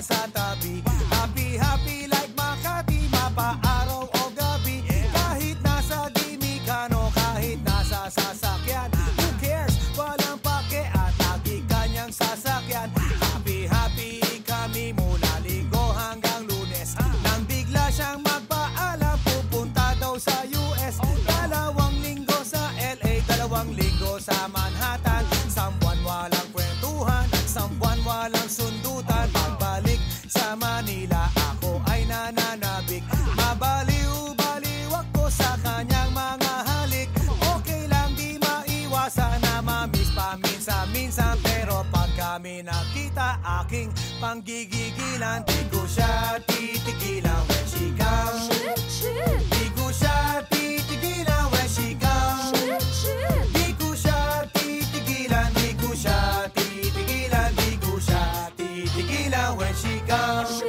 Sa tabi, happy happy like Makati, mapaaraw o gabi, kahit nasa gimikano, kahit nasa sasakyan, who cares, walang pake at lagi kanyang sasakyan. Happy happy kami mula Linggo hanggang Lunes, nang bigla siyang magpaalam pupunta daw sa US. 2 linggo sa LA, 2 linggo sa Manhattan, sambuan walang kwentuhan at sambuan walang sundutan. Pagbalik sa Manila, ako ay nananabik, mabaliw-baliw ako sa kanyang mga halik. Okay lang, di maiwasan na mamiss paminsan-minsan, pero pag kami nakita, aking panggigigilan. Di ko siya titigilan when she comes. Di ko siya titigilan when she comes. Di ko siya titigilan, di ko siya titigilan, di ko siya titigilan when she comes.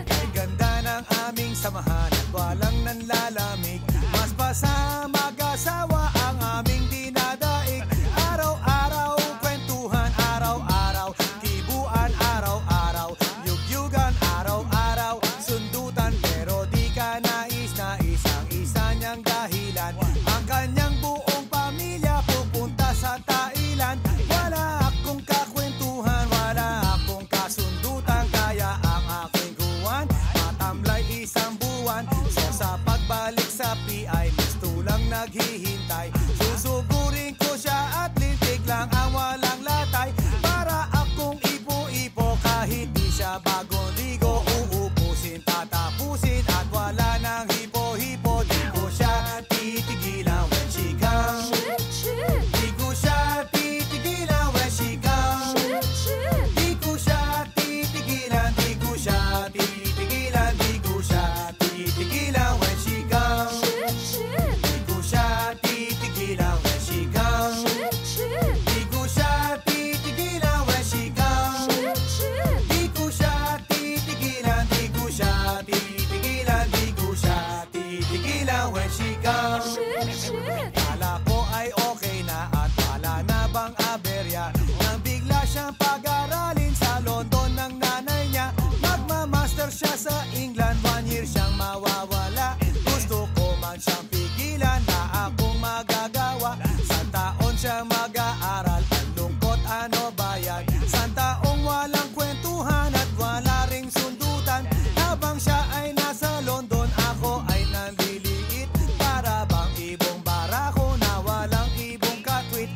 Kay ganda ng aming samahan at walang nanlalamig, mas pa sa mag-asawa ang aming dinadaig. Araw-araw kwentuhan, araw-araw kibuan, araw-araw yugyugan, araw-araw sundutan, pero di ka nais-nais ang isa niyang dahilan. Ang kanyang buong pamilya pupunta sa Thailand. Wala akong kakwentuhan, wala akong kasundutan, kaya ang aking kuwan matamlay 1 buwan. So sa pagbalik sa PI, gusto lang naghihintay, susugurin ko siya at lintik lang ang walang latay, para akong ipo-ipo kahit di siya bagong ligo. Uubusin, tatapusin at wala nang hipo-hipo. Di ko siya titigilan when she comes. Di ko siya titigilan when she comes. Di ko siya titigilan, di ko siya titigilan, di ko siya titigilan when she comes. Di ko siya titigilan when she comes. Di ko siya titigilan when she comes. Di ko siya titigilan, di ko siya titigilan, di ko siya titigilan when she comes. Kala ko ay okay na at wala na bang aberya, nang bigla siyang pag-aralin sa London ng nanay niya. Magmamaster siya sa England, 1 year siyang mawawala. Gusto ko man siyang pigilan, na akong magagawa. Sa taon siya mag-aaral, ang lungkot ano ba yan? Sa taong walang kwentuhan at wala ring sundutan. Habang siya ay nasa London, ako ay nandiliit, para bang ibong barako na walang ibong katwit.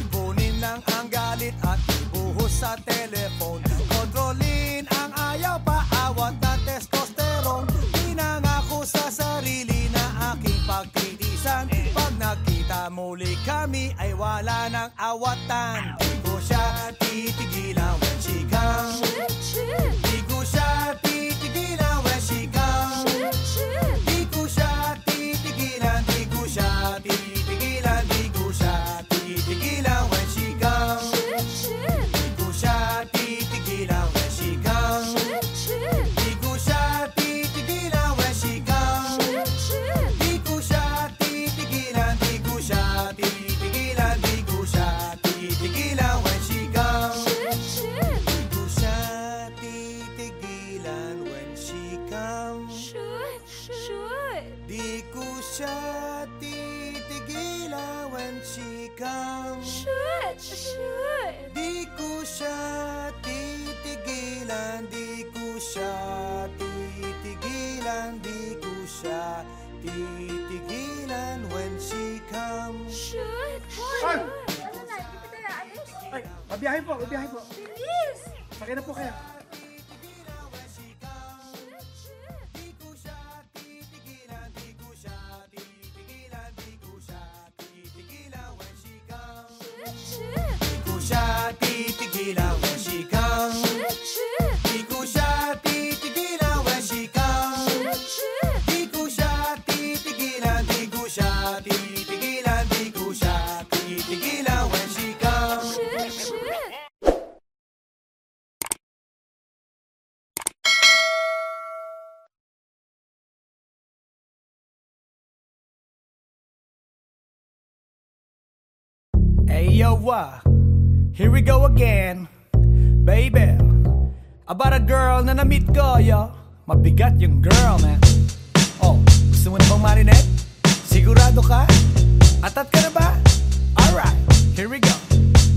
Ipunin lang ang galit at ibuhos sa telephone, kontrolin ang ayaw, paawat na testosterone. Pinangako sa sarili na aking pagtitisan, pag nakita muli kami ay wala nang awatan. Di ko siya titigilan when she comes. Di ko siya titigilan when she comes. Di ko siya titigilan, di ko siya titigilan, di ko siya titigilan when she comes. Di ko siya titigilan when she comes. Di ko siya titigilan when she comes. Di ko siya titigilan, di ko siya titigilan, di ko siya titigilan when she comes. Di ko siya titigilan when she comes. Di ko siya titigilan when she comes. Di ko siya titigilan, di ko siya titigilan, di ko siya titigilan when she comes. Ay! Ay, mabiyahe po, mabiyahe po. Bilis! Sakay na po kayo. Di ko siya titigilan when she comes. Di ko siya titigilan when she comes. Di ko siya titigilan, di ko siya titigilan, di ko siya titigilan when she comes. Hey yo, here we go again, baby. About a girl na na-meet ko, yo. Mabigat yung girl, man. Oh, gusto mo na bang marinig? Sigurado ka? Atat ka na ba? Alright, here we go.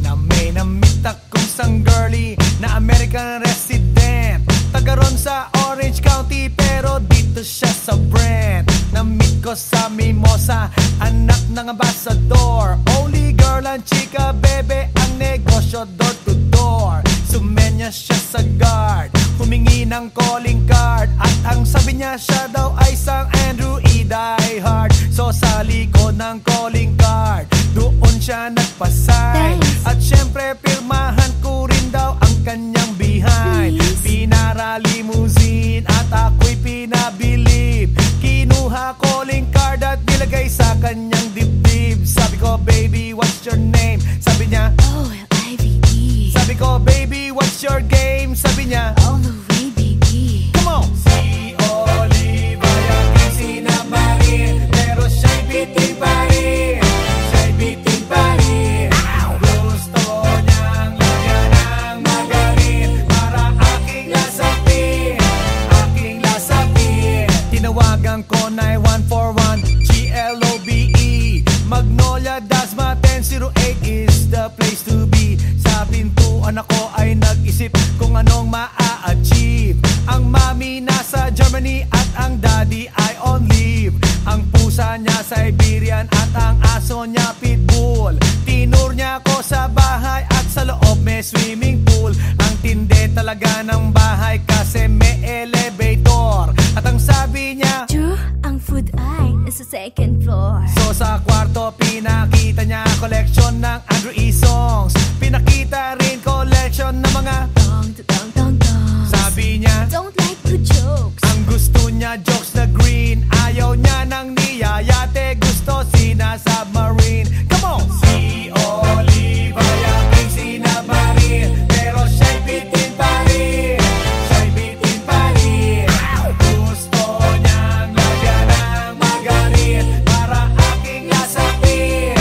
Na may na-meet akong isang girlie na American resident, taga ron sa Orange County, pero dito siya sa Brent. Na-meet ko sa Mimosa, anak ng ambassador. Only girl and chika, bebe, ang negosyo door to door. Sumenya siya sa guard, humingi ng calling card, at ang sabi niya siya daw ay isang Andrew E. diehard. So sa likod ng calling card, doon siya nagpasay. At syempre pirmahan ko rin daw ang kanyang behind. Pinara limousine at ako'y pinabilib. Kinuha calling card at nilagay sa kanyang dibdib. Sabi ko, baby, what's your name? Sabi niya, OLIVE. sabi ko, baby, what's your game? Sabi niya, All the way, baby. come on! Si Olive ay aking sinamarin, pero siya'y bitin pa rin. Siya'y bitin pa rin. Gusto niyang lagyan ng magarin para aking lasapin, aking lasapin. Tinawagan ko 9141 GLOBE Magnolia Dasma 1008 is the place to be. Sa pintuan ako ay nag-isip kung anong maa-achieve. Ang mami nasa Germany at ang daddy ay on leave. Ang pusa niya Siberian at ang aso niya pitbull. Tinur niya ako sa bahay at sa loob may swimming pool. Ang tindi talaga ng bahay kasi may elevator. At ang sabi niya, True, ang food ay nasa second floor. so sa kwarto pinakita niya collection ng Andrew E. songs. Pinakita rin collection ng mga Dong, dong, dong, dong. sabi niya, Don't like the jokes. ang gusto niya jokes na green. Ayaw niya ng niyayate, gusto sina-submarine. Come on! Si Olive ay aking sinamarin, pero siya'y bitin pa rin. Siya'y bitin pa rin. Gusto niyang lagyan ng magarin para aking lasapin,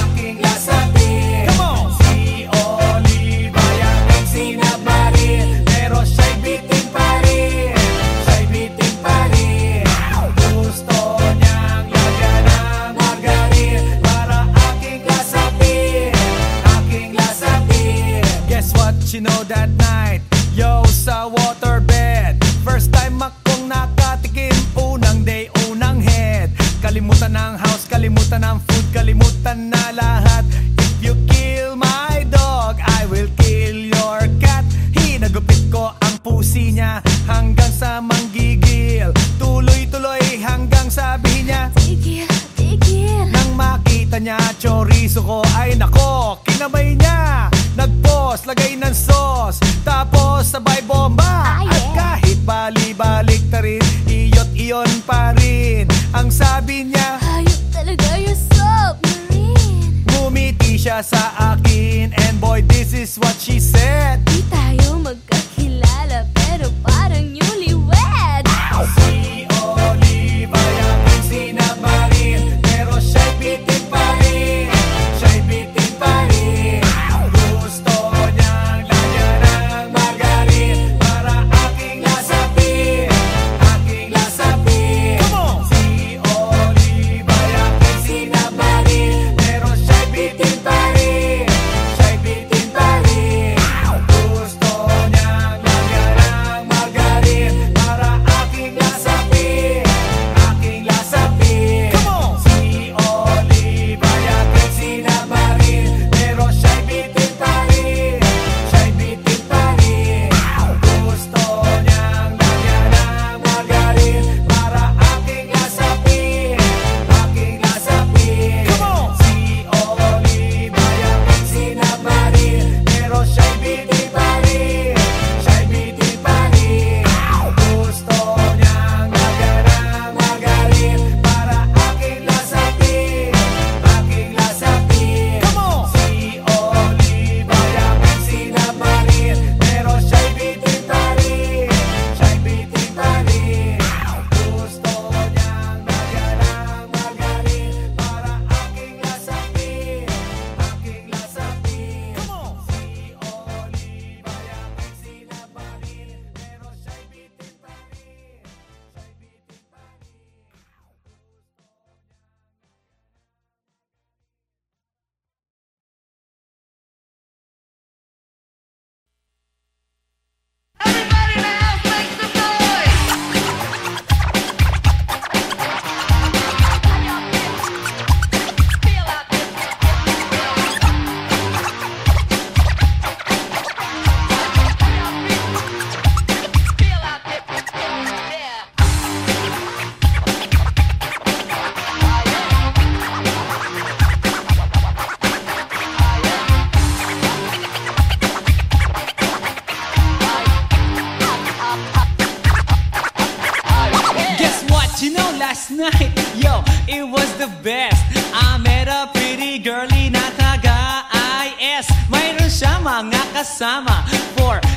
aking lasapin. Come on! Si Olive ay aking sinamarin, pero siya'y bitin pa rin. Siya'y bitin pa rin. Gusto niyang lagyan ng magarin para aking lasapin, aking lasapin. Guess what you know that night? Yo, sa waterbed, first time akong nakatikim. Unang day, unang head. Kalimutan ng house, kalimutan ng food, kalimutan na lahat. If you kill my dog, I will kill your cat. Hinagupit ko ang pusi niya hanggang sa manggigil. Tuloy-tuloy hanggang sabihin niya, Tigil, tigil. nang makita niya chorizo ko, ay nako, kinamay niya. Nag-pause, lagay ng sauce, tapos sabay bomba. Ah, yeah. At kahit bali-balik ta rin, iyot iyon pa rin. Ang sabi niya, Hayop talaga yung submarine. ngumiti siya sa akin, and boy, this is what she said. Di tayo magkakilala pero parang newlywed. Si Olive ay aking sinamarin, pero siya'y bitin pa rin. Siya'y bitin pa rin. Gusto niyang lagyan ng magarin para aking lasapin, aking lasapin. Come on! Si Olive ay aking sinamarin, pero siya'y bitin pa rin. Siya'y bitin pa rin. what? You know, last night, yo, it was the best. I met a pretty girlie na taga-IS. Mayroon siya mga kasama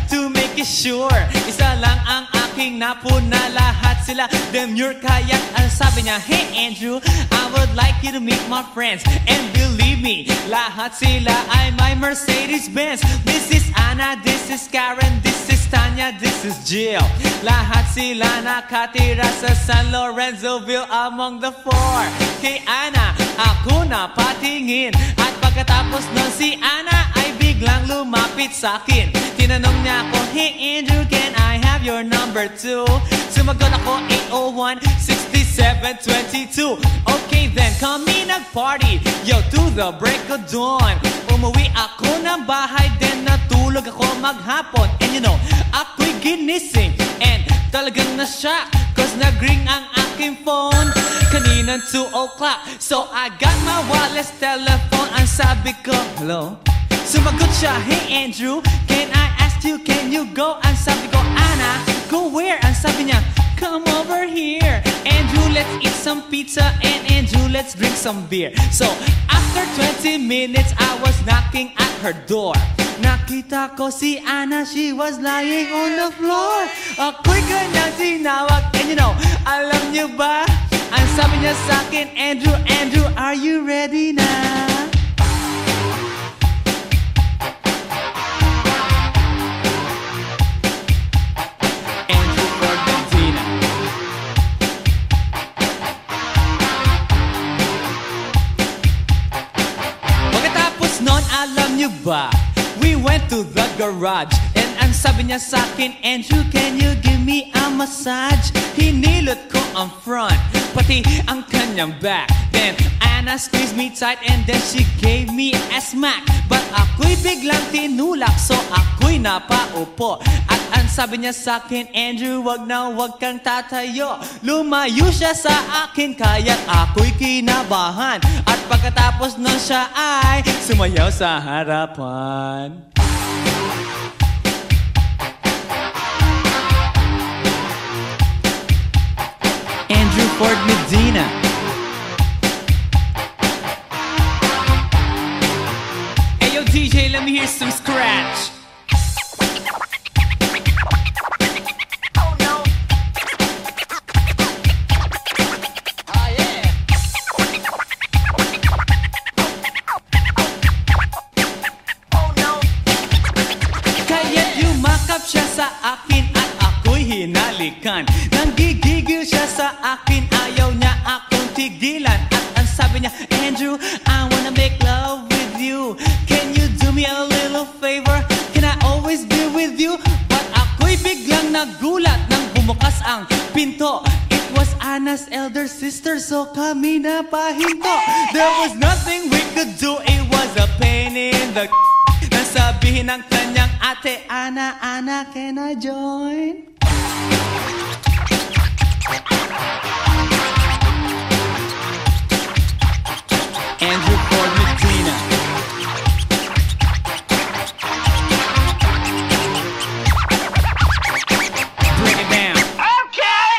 to make it sure. Isa lang ang aking napuna, lahat sila demure. Kaya't ang sabi niya, hey Andrew, I would like you to meet my friends. And believe me, lahat sila ay my Mercedes-Benz. This is Anna, this is Karen, this is Tanya, this is Jill. Lahat sila nakatira sa San Lorenzoville among the four. Kay Anna, ako na patingin. At pagkatapos nun si Anna ay biglang lumapit sa akin. Tinanong niya ako, hey Andrew, can I have your number too? Sumagot ako, 801-6722. Okay then, kami nag-party, yo, to the break of dawn. Umuwi ako ng bahay, then natulog ako maghapon. And you know, ako'y ginising and talagang na-shock, cause nag-ring ang aking phone kaninang 2 o'clock. So I got my wireless telephone. Ang sabi ko, hello? Sumagot siya, hey Andrew, can I ask you, can you go? Ang sabi ko, Anna, go where? Ang sabi niya, come over here. Andrew, let's eat some pizza, and Andrew, let's drink some beer. So after 20 minutes, I was knocking at her door. Nakita ko si Anna, she was lying on the floor. Ako'y kanyang tinawag, and you know, alam niyo ba? Ang sabi niya sa akin, Andrew, Andrew, are you ready na? Andrew Ford Medina. Pagkatapos nun, alam niyo ba? We went to the garage, and ang sabi niya sa akin, Andrew, can you give me a massage? Hinilot ko ang front, pati ang kanyang back. Then Anna squeezed me tight, and then she gave me a smack. But ako'y biglang tinulak, so ako'y napaupo. At ang sabi niya sa akin, Andrew, wag na wag kang tatayo. Lumayo siya sa akin, kaya't ako'y kinabahan. At pagkatapos nun siya ay sumayaw sa harapan. Andrew Ford Medina. Hey yo DJ, let me hear some scratch. Oh no. Oh yeah. Oh no. Kaya't yumakap siya sa akin at ako'y hinalikan. Nanggigigil siya sa akin, ayaw niya akong tigilan. At ang sabi niya, Andrew, I wanna make love with you. Can you do me a little favor? Can I always be with you? But ako'y biglang nagulat nang bumukas ang pinto. It was Anna's elder sister, so kami na pahinto. There was nothing we could do, it was a pain in the nasabihin ng kanyang ate, Anna, Anna, can I join? Andrew Ford Medina. Bring it down. Okay!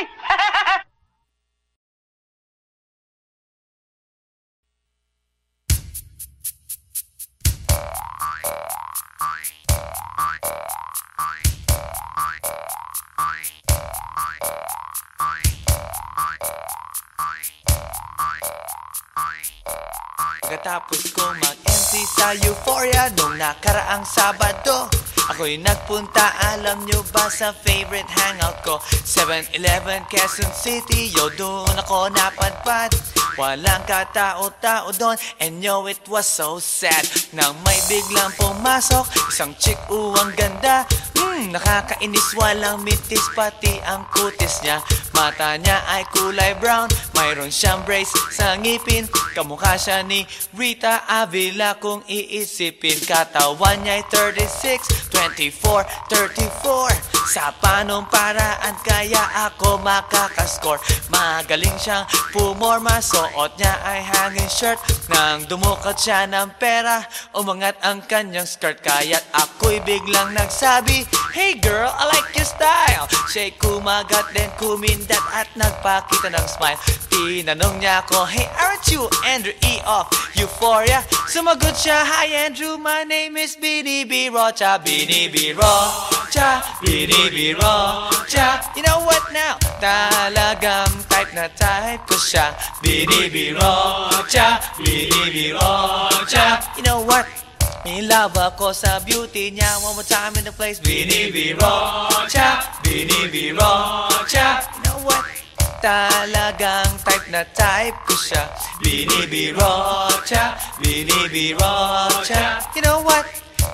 Pagkatapos ko mag-MC sa Euphoria nung nakaraang Sabado, ako'y nagpunta, alam nyo ba, sa favorite hangout ko, 7-Eleven, Quezon City. Yo, doon ako napadpad, walang katao-tao doon. And yo, it was so sad nang may biglang pumasok isang chick, ang ganda. Nakakainis, walang mitis, pati ang kutis niya. Mata niya ay kulay brown, mayroon siyang brace sa ngipin. Kamukha siya ni Rita Avila kung iisipin. Katawan niya ay 36, 24, 34. Sa panong paraan kaya ako makakaskor. Magaling siyang pumorma, suot niya ay hanging shirt. Nang dumukot siya ng pera, umangat ang kanyang skirt. Kaya't ako'y biglang nagsabi, Hey girl, I like your style. Siya'y kumagat din kumindat at nagpakita ng smile. Tinanong niya ako, hey, aren't you Andrew E. of Euphoria? Sumagot siya, hi Andrew, my name is Bini B. Rocha. Bini B. Rocha, Bini B. Rocha. You know what now? Talagang type na type ko siya. Bini B. Rocha, Bini B. Rocha. You know what? In love ako sa beauty niya. One more time in the place. Bini B. Rocha, Bini B. Rocha. You know what? Talagang type na type ko siya. Bini B. Rocha, Bini B. Rocha. You know what?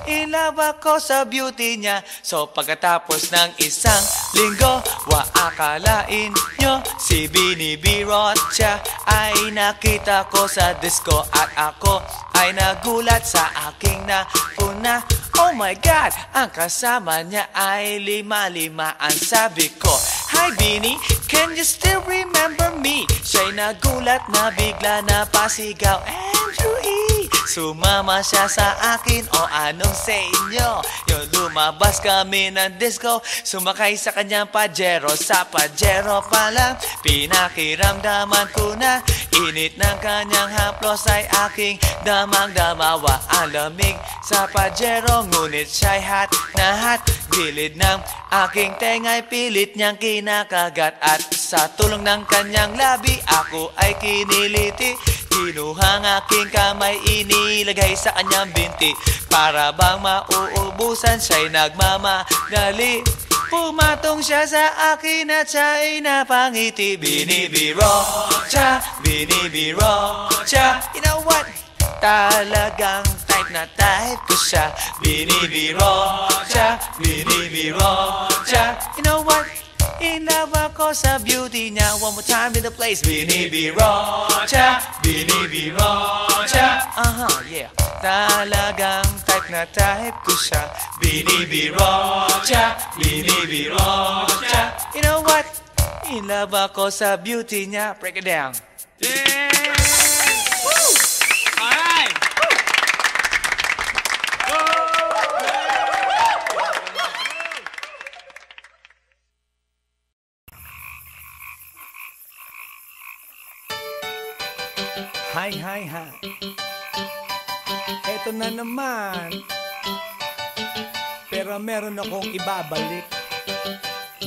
In love ako sa beauty niya. So pagkatapos ng isang linggo, akalain nyo si Bini B. Rocha ay nakita ko sa disco. At ako ay nagulat sa aking nauna. Oh my God, ang kasama niya ay lima-lima. Ang sabi ko, hi Bini, can you still remember me? Siya'y nagulat na bigla na pasigaw, Andrew E. Sumama siya sa akin, o anong sa inyo? Yung lumabas kami ng disco, sumakay sa kanyang Pajero. Sa Pajero pa lang, pinakiramdaman ko na init ng kanyang haplos ay aking damang-damawa. Ang lamig sa Pajero, ngunit siya'y hot na hot. Gilid ng aking tenga'y pilit niyang kinakagat. At sa tulong ng kanyang labi, ako ay kiniliti. Kinuha ang aking kamay, inilagay sa kanyang binti. Para bang mauubusan, siya'y nagmamadali. Pumatong siya sa akin at siya'y napangiti. Bini B. Rocha, Bini B. Rocha. You know what? Talagang type na type ko siya. Bini B. Rocha, Bini B. Rocha. You know what? In love ako sa beauty niya. One more time in the place. Bini B. Rocha, Bini B. Rocha. Yeah. Talagang type na type ko siya. Bini B. Rocha, Bini B. Rocha. You know what? In love ako sa beauty niya. Break it down. Yeah! Woo! Alright! Hi, hi, hi. Eto na naman. Pero meron akong ibabalik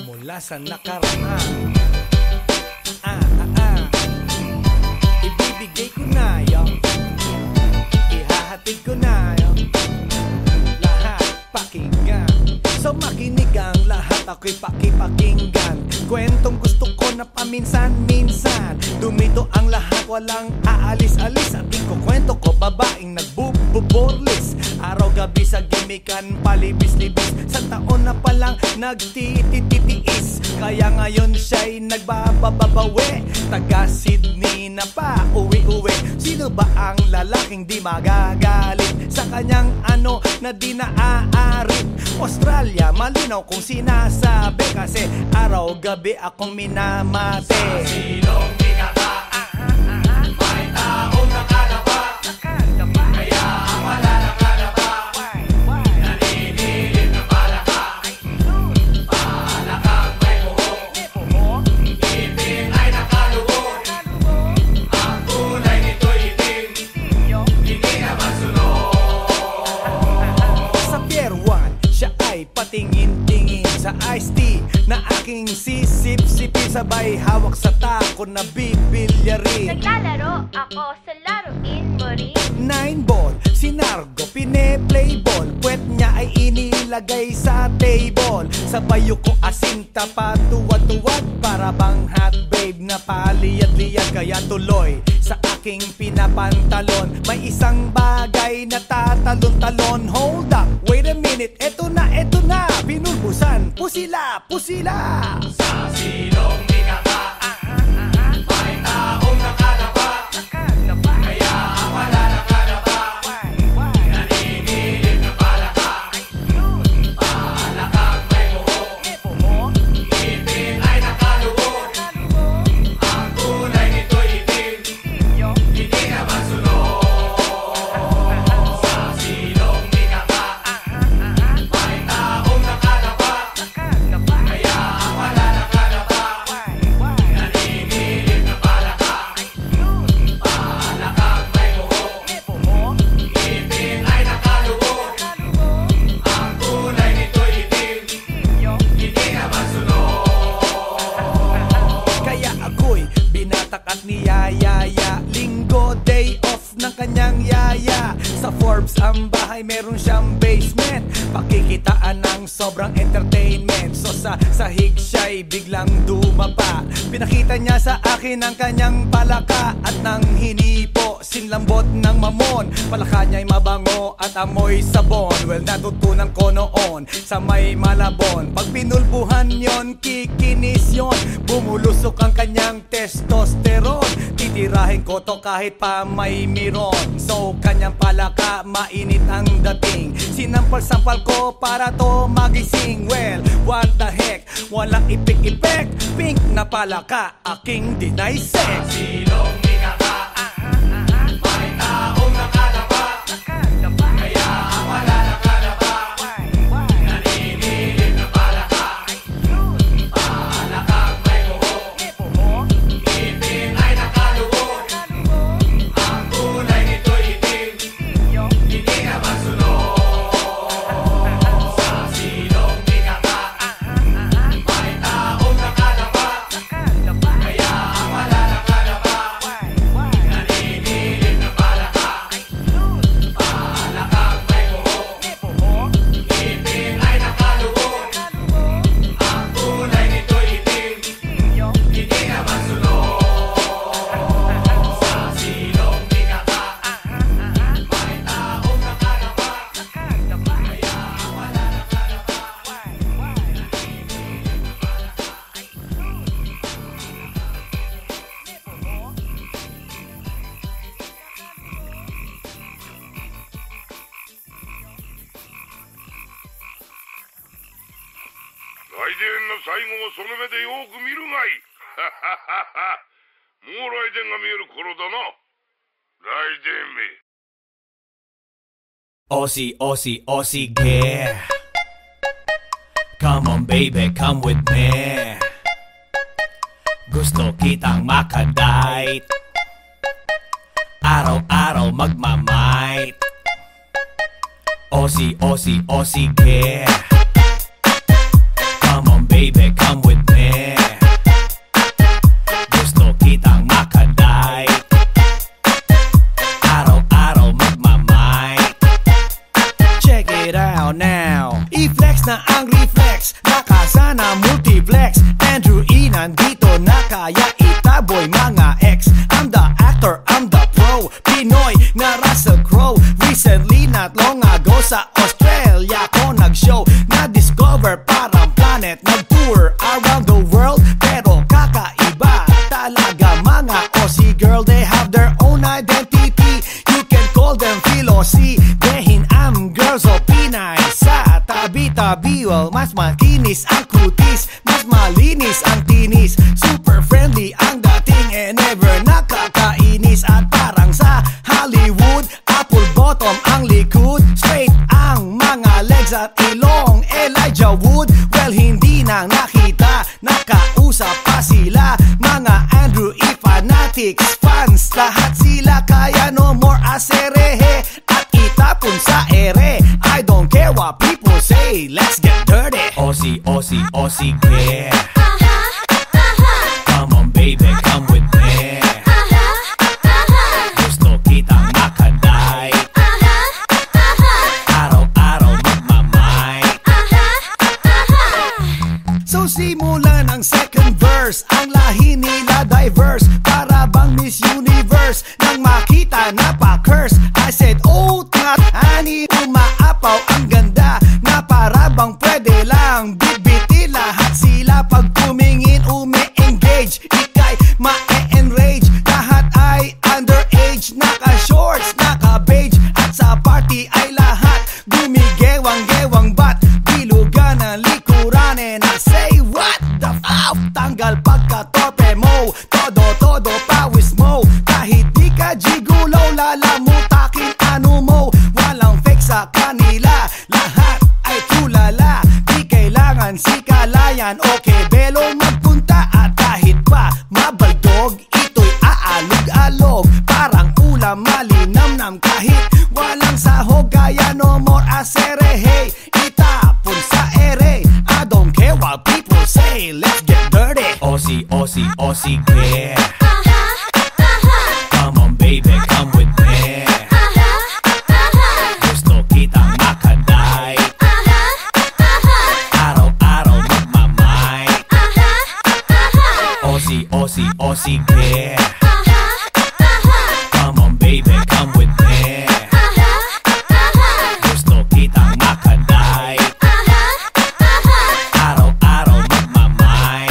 mula sa nakaraan. Ibibigay ko na yun. Ihahatid ko na yun. Lahat pakinggan. So makinig ang lahat, ako'y pakipakinggan. Kwentong gusto ko na paminsan-minsan. Dumito ang lahat, walang aalis-alis. At ikukwento ko, babaeng nagbububorlis. Araw-gabi sa gimikan, palibis-libis. Sa taon na palang nagtititiis. Kaya ngayon siya'y nagbababawi. Taga Sydney na pa, uwi-uwi. Sino ba ang lalaking di magagalit sa kanyang ano na di naaarit? Australia, malinaw kung sinasabi. Kasi araw-gabi akong minamate. Sa silong binaka, may taong nakadapa. Kaya ang wala nakadapa, naninilig na palaka. Palakang may buhok, ngipin ay nakalubog. Ang kulay nito'y itim, hindi naman sunog. Sa Pier 1, siya ay patingin-tingin sa iced tea na aking sisip-sipin. Sabay hawak sa tako na bibilyarin. Naglalaro ako sa laruin mo rin. 9-ball, si Nargo, pine-playball. Puwet niya ay inilagay sa table. Sabay ko asinta pa tuwad-tuwad. Para bang hot babe na paliyad-liyad. Kaya tuloy sa aking pinapantalon. May isang bagay na tatalon-talon. Hold up, wait a minute, eto na, pinulbusan, pusila, pusila. Sa silong binaka, may taong nakadapa. Kaya ang wala nakadapa, naninilig na palaka. Palakang may buhok, ngipin ay nakalubog. Ang kulay nito'y itim, hindi naman sunog. Sa silong binaka, may taong nakadapa. suburbs ang bahay, meron siyang basement. Pakikitaan ng sobrang entertainment. So sa sahig siya'y biglang dumapa. Pinakita niya sa akin ang kanyang palaka at nang hinipo, sinlambot ng mamon. Palaka niya'y mabango at amoy sabon. Well, natutunan ko noon sa may Malabon. Pag pinulbuhan yon, kikinis yon. Bumulusok ang kanyang testosterone. Titirahin ko to kahit pa may miron. So kanyang palaka, mainit ang dating. Sinampal-sampal ko para to magising. Well, what the heck, walang ipik-ipek. Pink na palaka, aking deny sex. Silong ikaka, may taong nakalaba. Kaya ang wala nakalaba. Naninilig na palaka. Palakang may buhok. Ipin ay nakalubog. Ang kulay nito'y itim. Hindi na masunod. Sa silong ikaka, may taong nakalaba. Kaya ang wala nakalaba. Naninilig na palaka. Palakang may buhok. Ipin ay nakalubog. Ang kulay nito'y itim. Hindi na masunod. Sa silong ikaka, may taong nakalaba. Kaya ang wala nakalaba.来電の最後をその目でよく見るがいい。もう来電が見える頃だな。来電め。Aussie, Aussie, Aussie, yeah. Come on baby, come with me. Gusto kitang makadite. Araw-araw magmamight. Aussie, Aussie, Aussie, yeah. Come on baby, come with me. Gusto kitang makadite. Araw-araw magmamight. Check it out now. I-flex na ang reflex. Nakasana multiplex. Andrew E nandito na kaya itaboy mga ex. I'm the actor, I'm the pro. Pinoy na Russell Crowe. Recently, not long ago sa Australia ko nag-show. Na-discover parang planet. Nag-tour around the world. Pero kakaiba talaga mga Aussie girl. They have their own identity. You can call them Philo-C. Dehin am girls o Pinay. Sa tabi-tabi, well, mas makinis ang kutis. Mas malinis ang tinis. Super friendly ang dating and never nakakainis. At parang sa Hollywood, apple bottom ang likod. Straight ang mga legs at ilong. Elijah Wood, well, hindi na nakita. Nakausap pa sila. Mga Andrew E fanatics, fans, lahat sila. Kaya no more aserehe at itapon sa ere. I don't care what people say, let's get dirty. Aussie, Aussie, Aussie, yeah. Come on baby, come with me. Gusto kitang makadite. Araw-araw magmamight. So simulan ang second verse. Ang lahi nila diverse. Para bang Miss Universe. Nang makita na pa-curse, I said, oh, not ani. Umaapaw ang ganda. Na para bang pwede lang bitbiti lahat sila. Pag tumingin umi-engage, ikay ma-enrage. Lahat ay underage. Naka-shorts, naka-beige. At sa party ay lahat gumigewang-gewang bat. Bilugan ang likuran. And I say, what the f***? Tanggal pagka-torpe mo. Todo pawis mo. Kahit di ka gigulaw, lalamutakin ano mo. Walang fake sa kanila. Lahat ay tulala. Di kailangan si kalayan. Okay, belong magpunta. At kahit pa mabaldog, ito'y aalog-alog. Parang ulam malinamnam. Kahit walang sahog, kaya no more aserehe. Itapon sa ere. I don't care what people say, let's get dirty. Aussie, Aussie, Aussie, yeah. Come on baby, come with me. o sige. Come on baby, come with me. Gusto kitang makadai. Araw-araw magmamay.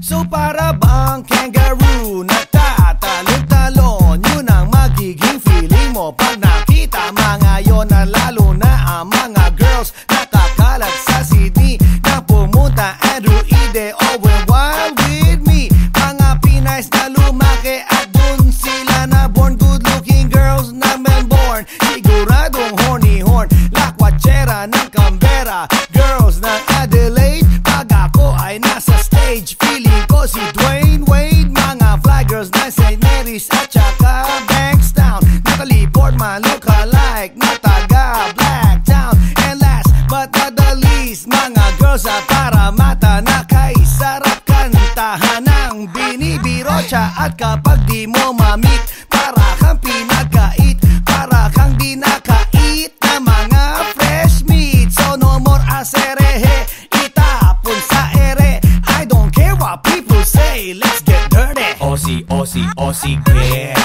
So para bang kangaroo nagtatalon-talon, yun ang magiging feeling mo pag nakita mga yon, na lalo na ang mga girls nakakalat sa Sydney na pumunta Androide over wild with me. Mga Pinays na lumaki at dun sila na born, good looking girls na Melbourne, siguradong horny horn, lakwachera ng Canberra, girls ng Adelaide. Pag ako ay nasa stage, feeling ko si Dwayne Wade. Mga fly girls na St. Mary's at saka Bankstown, nakaliport man look-alike na taga Blacktown. And last but not the least, mga girls sa Parramatta na kay sarap kantahan ng binibiro siya. At kapag di mo mamit, para kang pinagkait, para kang di nakait na mga fresh meat. So no more aserehe, itapon sa ere. I don't care what people say, let's get dirty. Aussie, Aussie, Aussie, yeah.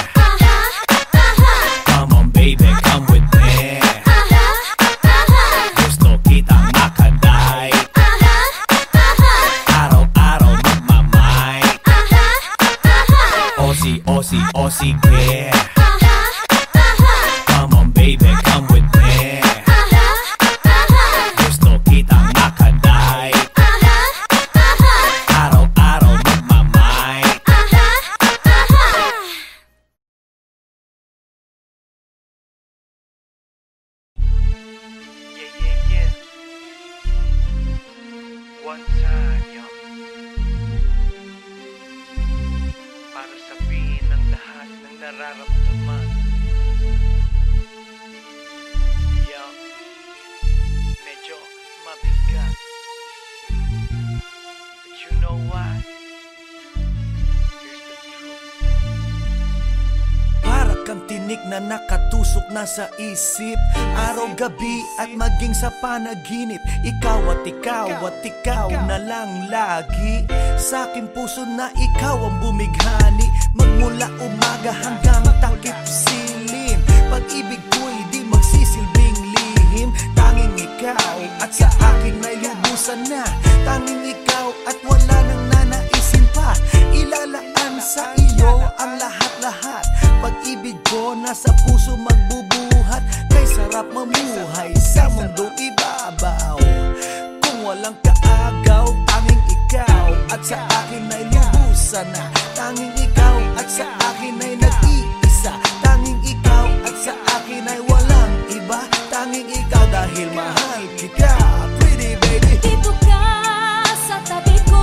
Come on baby, come with me. Gusto kitang makadai. Araw-araw magmamay. Aussie, Aussie, Aussie, yeah. Come on baby, come with me. Gusto kitang makadai. Araw-araw magmamay. Yeah. One time, yo. Para sabihin ang lahat ng nararamdaman. Yo, medyo mabigat. But you know what? Here's the truth. Para kang tinik na nakatusok na sa isip, araw-gabi at maging sa panaginip. Ikaw at ikaw na lang lagi sa aking puso, na ikaw ang bumighani. Magmula umaga hanggang takip silim, pag-ibig ko'y di magsisilbing lihim. Tanging ikaw at sa akin ay lubusan na. Tanging ikaw at wala nang nanaisin pa. Ilalaan sa iyo ang lahat-lahat. Pag-ibig ko nasa puso magbubuhat. Kay sarap mamuhay sa mundong ibabaw. Kung walang kaagaw, tanging ikaw at sa akin ay lubusan na. Tanging ikaw at sa akin ay nag-iisa. Tanging ikaw at sa akin ay walang iba. Tanging ikaw dahil mahal kita, pretty baby. Dito ka sa tabi ko,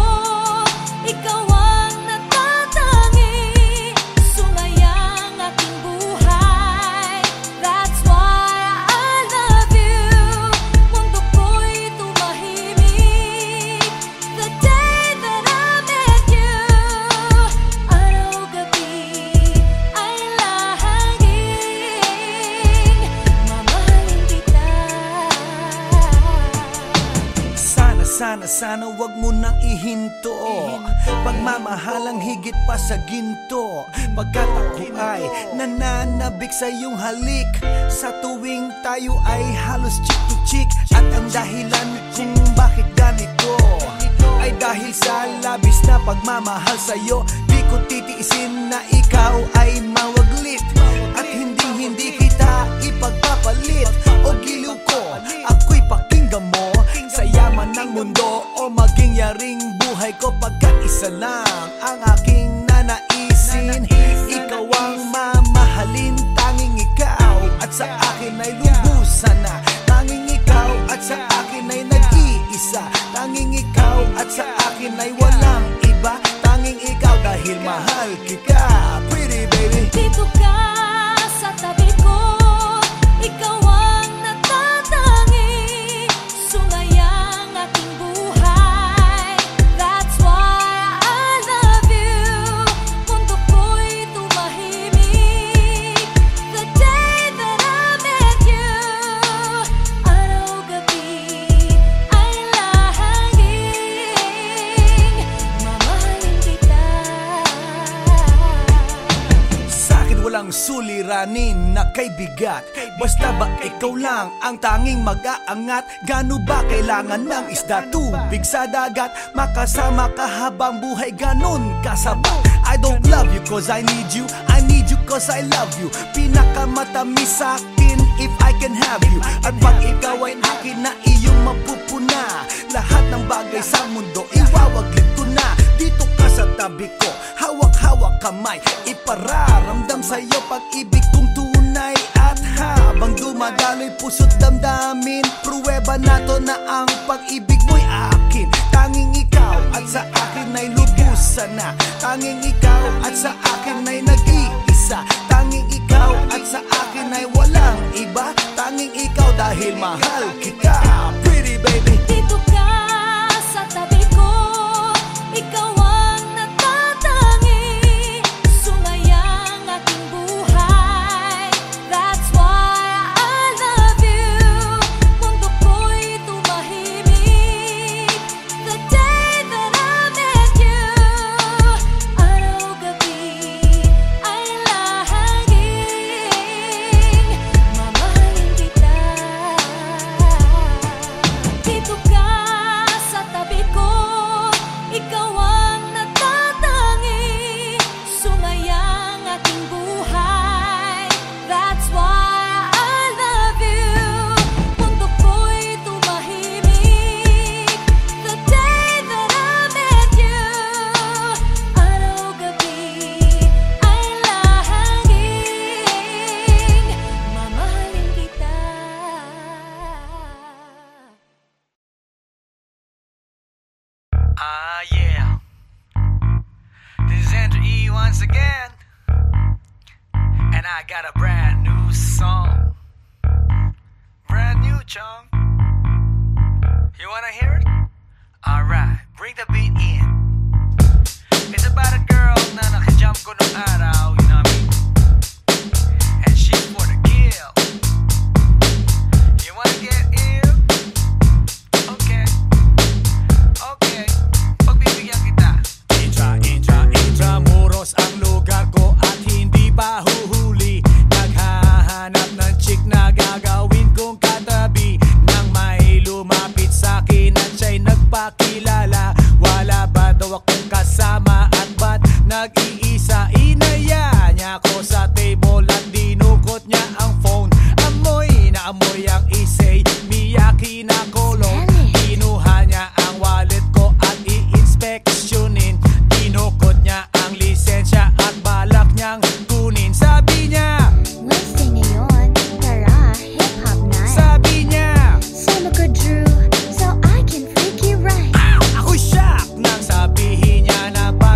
ikaw ang natatangi. Sumayang aking buhay, that's why I love you. Mundo ko'y tumahimik the day that I met you. Araw-gabi ay lahangin, mamahalin kita. Sana wag mo nang ihinto. Pagmamahalang higit pa sa ginto. Pagkat ako ay nananabik sa iyong halik. Sa tuwing tayo ay halos chick to chick. At ang dahilan kung bakit ganito ay dahil sa labis na pagmamahal sa'yo. Di ko titiisin na ikaw ay mawaglit. At hindi kita ipagpapalit. O giliw ko, ako'y pakinggan mo. Sa yaman ng mundo o maging yaring buhay ko, pagkat isa lang ang aking nanaisin. Ikaw ang mamahalin, tanging ikaw at sa akin ay lubusan na. Tanging ikaw at sa akin ay nag-iisa. Tanging ikaw at sa akin ay walang iba. Tanging ikaw dahil mahal kita, pretty baby. Dito ka sa tabi ko, ikaw ang natatangi. Sumayang aking buhay, that's why I love you. Mundo ko'y tumahimik the day that I met you. Araw-gabi ay lahangin, mamahalin suliranin na kay bigat. Basta ba ikaw lang ang tanging mag-aangat? Gano ba kailangan ng isda, tubig sa dagat? Makasama ka habang buhay, ganun kasabat. I don't love you cause I need you, I need you cause I love you. Pinakamatamis sa akin if I can have you. At pag ikaw ay akin na iyong mapupuna, lahat ng bagay sa mundo iwawaglit ko na. Dito ka sa tabi ko, hawak-hawak kamay, ipararamdam sa'yo pag-ibig kong tunay. At habang dumadaloy puso't damdamin, pruweba na to na ang pag-ibig mo'y akin. Tanging ikaw at sa akin ay lubusan na. Tanging ikaw at sa akin ay nag-iisa. Tanging ikaw at sa akin ay walang iba. Tanging ikaw dahil mahal kita, pretty baby. Dito ka sa tabi ko, ikaw ang natatangi, sumayang aking buhay. That's why I love you. Mundo ko'y tumahimik the day that I met you. Araw-gabi ay lahaging mamahalin kita. Dito ka sa tabi ko, ikaw ang natatangi, sumayang aking buhay. That's why I love you. Mundo ko'y tumahimik the day that I met you. Araw-gabi ay lahaging mamahalin kita. Yeah. This is Andrew E once again. And I got a brand new song. Brand new, chong. You wanna hear it? Alright, bring the beat in. It's about a girl na nakajump ko nung araw, you know what I mean? And she's for the kill. You wanna get ill? Okay. Okay. Pagbibigyan kita. Intramuros ang lugar ko at hindi pa huhuli. Naghahanap ng chick na gagawin kong katabi. Nang may lumapit sa'kin at siya'y nagpakilala, wala ba daw akong kasama at ba't nag-iisa? Inaya niya ako sa table at dinukot niya ang phone. Amoy na amoy ang isay, Miyaki na kolong. Kinuha niya ang wallet ko at i-inspeksyonin. Dinukot niya ang lisensya at balak niyang kunin. Sabi niya, Lasting ngayon, tara, hip-hop night. sabi niya, Solo ko Drew, so I can freak you right. ako shock nang sabihin niya na ba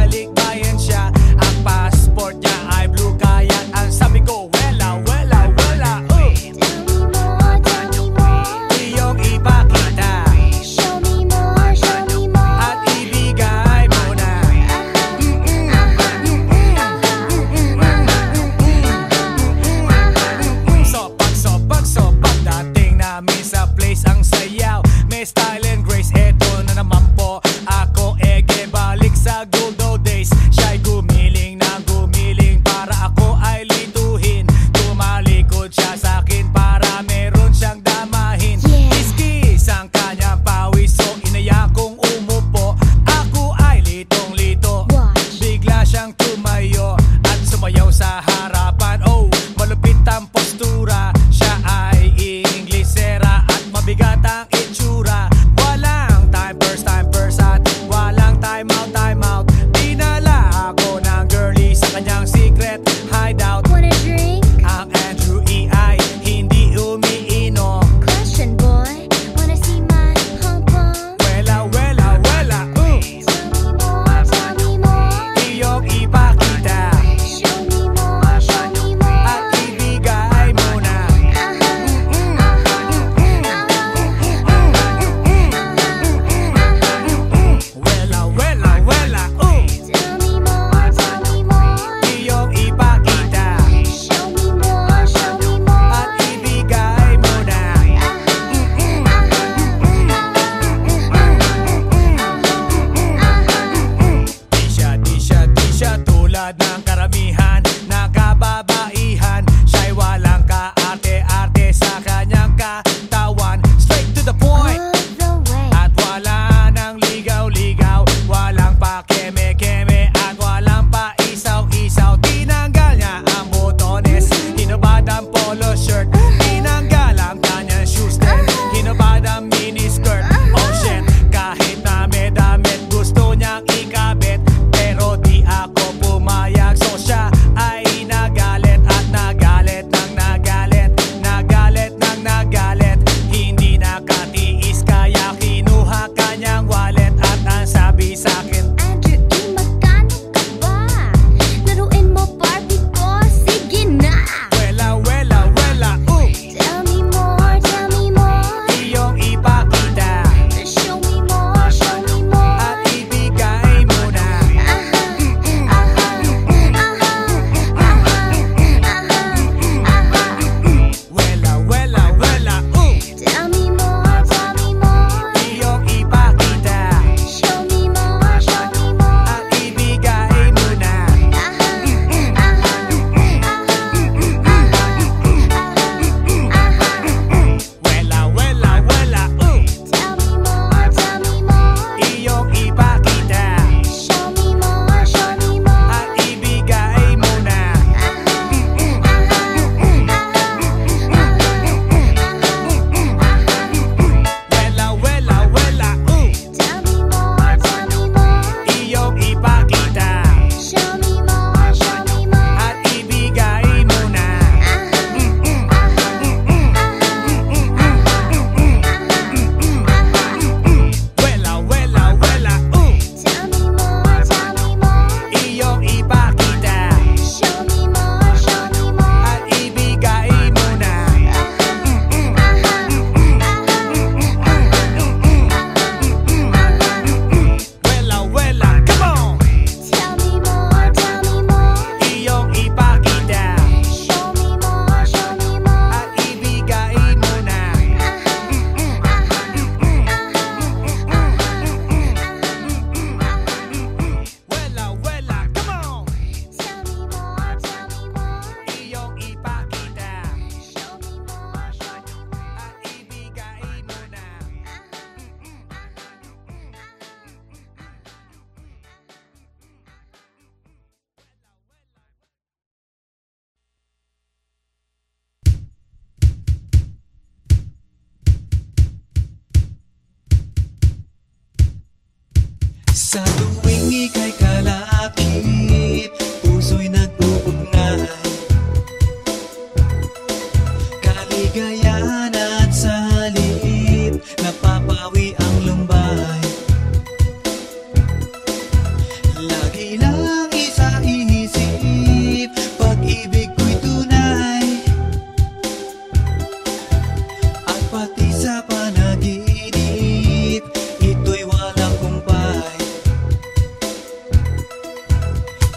Sa tuwing ika'y kalakip, puso'y nag-uugnay. Kaligayahan at salip, napapawi ang lumbay. Lagi lang isa inisip, pag-ibig ko'y tunay. At pati sa panaginip, ito'y walang kumpay.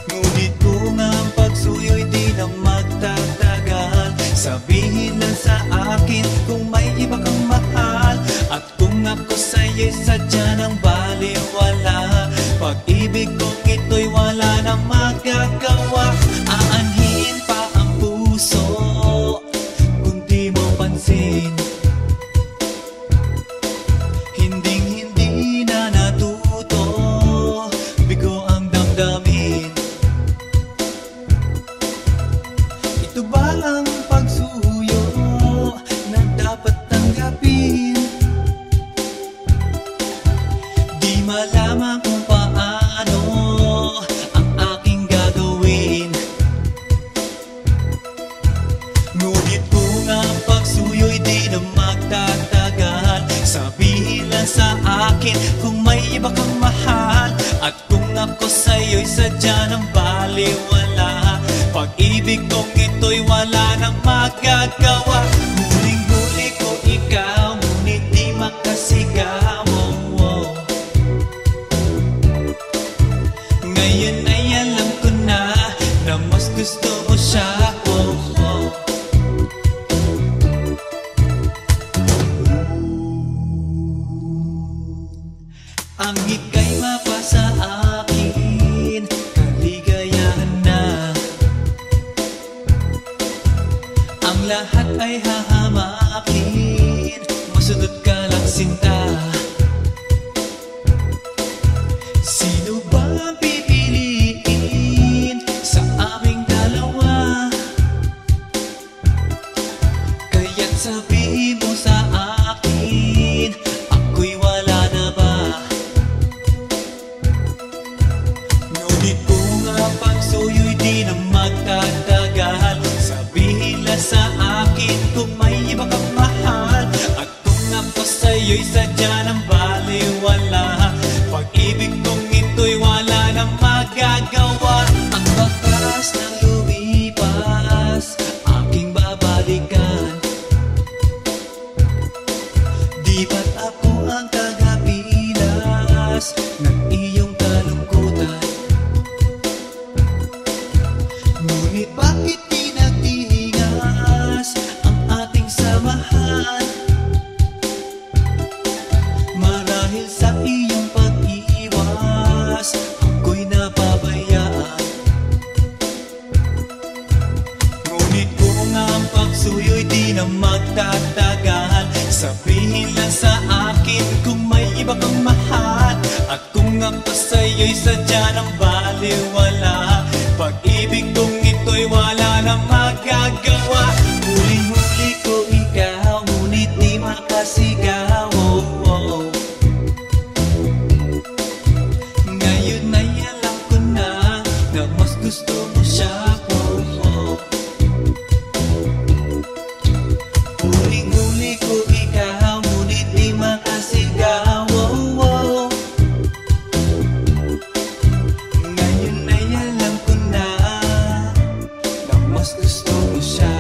Ngunit kung ang pagsuyo'y di na magtatagal, sabihin lang sa akin kung may iba kang mahal. At kung ako sa'yo'y sadya ng baliwala, pag-ibig kong ito'y wala nang magagawa. Aanhin pa ang puso kung di mo pansin. Hinding-hindi na natuto, bigo ang damdamin. Ito ba ang pagsuyo na dapat tanggapin? Di malaman kung paano ang aking gagawin. Ngunit kung ang pagsuyo'y di na magtatagal, sabihin lang sa akin kung may iba kang mahal. At kung ako sa'yo'y sadya ng baliwala, pag-ibig kong ito'y wala nang magagawa. Huling-huli ko ikaw, ngunit di makasigaw. Ngayon ay alam ko na mas gusto mo siya. Ang ika'y mapasa akin, kaligayahan na. Ang lahat ay hahamakin, masunod ka lang sinta. Sino ba ang pipiliin sa aming dalawa? Kaya't sabihin mo sa akin, ako'y wala na ba? Ngunit kung ang pagsuyo'y di na magtatagal, sabihin lang sa akin kung may iba kang mahal. At kung ako sa'yo'y sadya ng baliwala, pag-ibig kong ito'y wala nang magagawa. Ang bakas ng lumipas, aking babalikan. Di ba't ako ang tagapilas ng iyong kalungkutan? Ngunit bakit di nagtingas ang ating samahan? Marahil sa iyong pag-iwas, ako'y napabayaan. Ngunit kung ang pagsuyo'y di na magtatagal, sabihin lang sa akin kung may iba kang mahal. At kung ako sa'yo'y sadya ng baliwala, pag-ibig kong ito'y wala nang magagawa. Huling-huli ko ikaw, ngunit di makasigaw. Ngayon ay alam ko na mas gusto mo siya. Huling-huli ko ikaw, ngunit di makasigaw. Ngayon ay alam ko na mas gusto mo siya.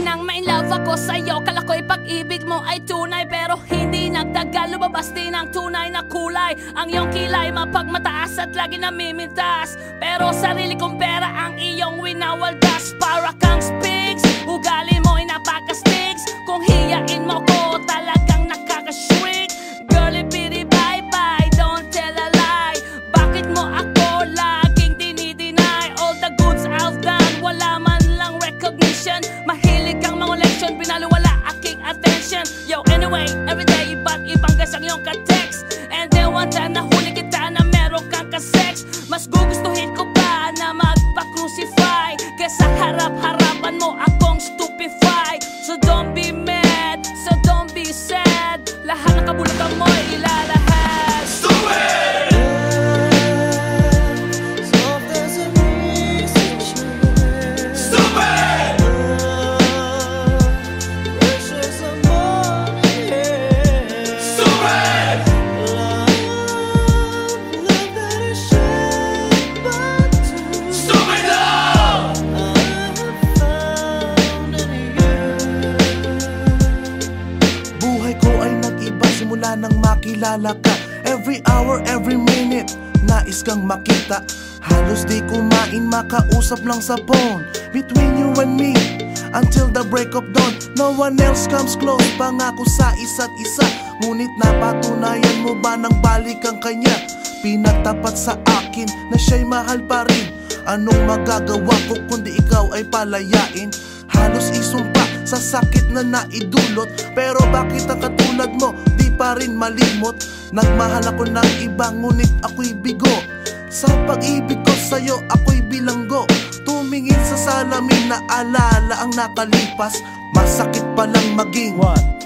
Nang ma-inlove ako sa'yo, kala ko'y pag-ibig mo ay tunay. Pero hindi nagtagal, lumabas din ang tunay na kulay. Ang iyong kilay mapagmataas at lagi namimintas, pero sarili kong pera ang iyong winawaldas. Para kang spigs, ugali mo'y napaka-stigs. Kung hiyain mo ko, talagang nakaka-shrink. Girlie bitty bye-bye, don't tell a lie. Bakit mo ako laging dinideny all the goods I've done? Tingnan mo akong stupefy. So don't be mad, so don't be sad. Lahat ng kabulutan mo ilalahad. Stupid! Nang makilala ka, every hour, every minute, nais kang makita. Halos di kumain, makausap lang sa phone. Between you and me, until the break of dawn. No one else comes close, pangako sa isa't isa. Ngunit napatunayan mo ba nang balik ang kanya? Pinagtapat sa akin na siya'y mahal pa rin. Anong magagawa ko kundi ikaw ay palayain? Halos isumpa sa sakit na naidulot. Pero bakit ang katulad mo di pa rin malimot? Nagmahal ako ng iba ngunit ako'y bigo. Sa pag-ibig ko sa'yo ako'y bilanggo. Tumingin sa salamin na alala ang nakalipas. Masakit palang maging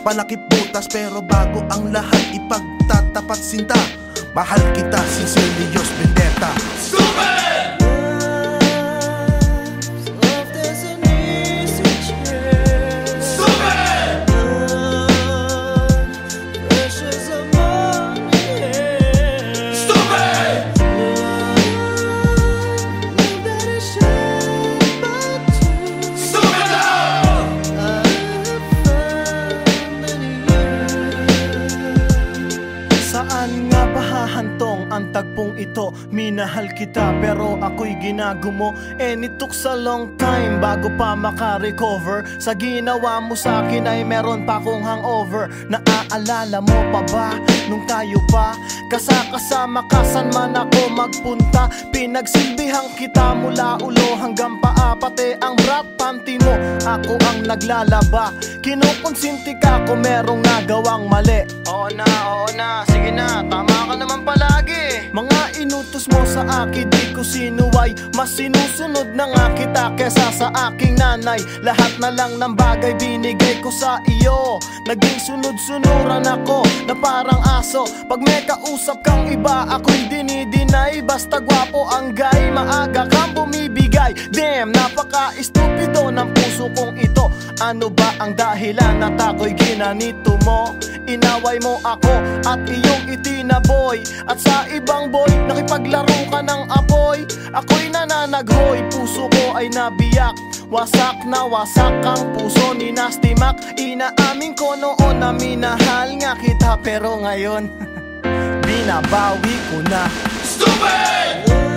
panakip butas. Pero bago ang lahat ipagtatapat sinta. Mahal kita, sincerely, Diyos Vendetta. Stupid! Saan nga ba hahantong ang tagpong ito? Minahal kita pero ako'y ginagumo. And it took a long time bago pa makarecover. Sa ginawa mo sa akin ay meron pa akong hangover. Naaalala mo pa ba nung tayo pa kasama ka saan man ako magpunta? Pinagsilbihang kita mula ulo hanggang paa. Pati ang bra panty mo ako ang naglalaba. Kinukonsinti ka kung merong nagawang mali. Oo na, sige na, tama ka naman palagi. Mga inutos mo sa akin di ko sinuway. Mas sinusunod na nga kita kesa sa aking nanay. Lahat na lang ng bagay binigay ko sa iyo. Naging sunod-sunuran ako na parang aso. Pag may kausap kang iba ako'y dinidinay. Basta gwapo ang guy, maaga kang bumibigay. Damn, napaka-estupido ng puso kong ito. Ano ba ang dahilan at ako'y ginanito mo? Inaway mo ako at iyong itinaboy. At sa ibang boy, nakipaglaro ka ng apoy. Ako'y nananaghoy, puso ko ay nabiyak. Wasak na wasak ang puso ni Nasty Mac. Inaamin ko noon na minahal nga kita. Pero ngayon, binabawi ko na. Stupid!